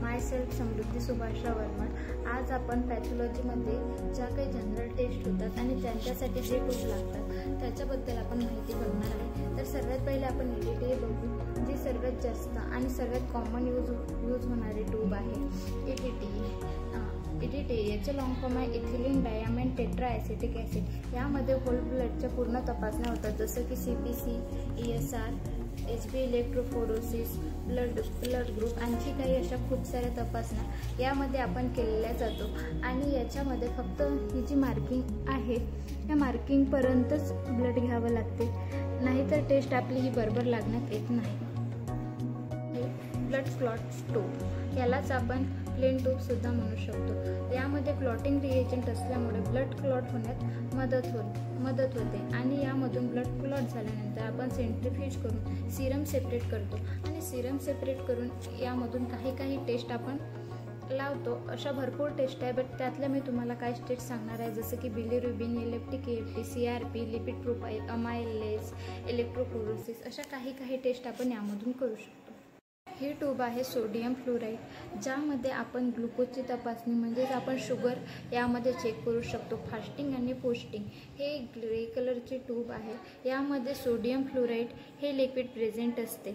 माय self समृद्धी सुभाषराव वर्मन। आज आपण पॅथॉलॉजीमध्ये ज्या काही जनरल टेस्ट होतात आणि त्यांच्यासाठी जे टूब लागतात त्याच्याबद्दल आपण माहिती बघणार आहे। तर सर्वात पहिले आपण EDTA बघू, जी सर्वात जास्त आणि सर्वात कॉमन यूज होणारे टूब आहे EDTA याचे लॉंग फॉर्म आहे ethylene diamond tetra acetic acid. यामध्ये होल ब्लडच्या पूर्ण तपासण्या होतात, जसं की CPC, ESR, HB electrophoresis, blood group, आणखी काही अशा खूप साऱ्या तपासण्या यामध्ये आपण केलेल्या जातो। आणि याच्यामध्ये फक्त ही जी मार्किंग आहे त्या मार्किंगपर्यंतच ब्लड घ्यावं लागते, नाहीतर टेस्ट आपली ही बरोबर लागण्यात येत नाही। ब्लड क्लॉट टूब, यालाच आपण प्लेन टूब सुद्धा म्हणू शकतो। यामध्ये क्लॉटिंग रिएजंट असल्यामुळे ब्लड क्लॉट होण्यात मदत होते आणि यामधून ब्लड क्लॉट झाल्यानंतर आपण सेंट्रीफ्यूज करून सिरम सेपरेट करतो आणि सिरम सेपरेट करून यामधून काही टेस्ट आपण लावतो। अशा भरपूर टेस्ट आहे, बट त्यातल्या मी तुम्हाला काही टेस्ट सांगणार आहे, जसं की बिलिरुबिन, इलेप्टिक AFT, CRP, lipid profile, amylase, electrophoresis, अशा काही टेस्ट आपण यामधून करू शकतो। ही ट्यूब आहे सोडियम फ्लोराईड, ज्यामध्ये आपण ग्लुकोजची तपासणी म्हणजेच आपण शुगर यामध्ये चेक करू शकतो। फास्टिंग आणि पोस्टिंग हे ग्रे कलरची ट्यूब आहे, यामध्ये सोडियम फ्लोराईड हे लिक्विड प्रेझेंट असते।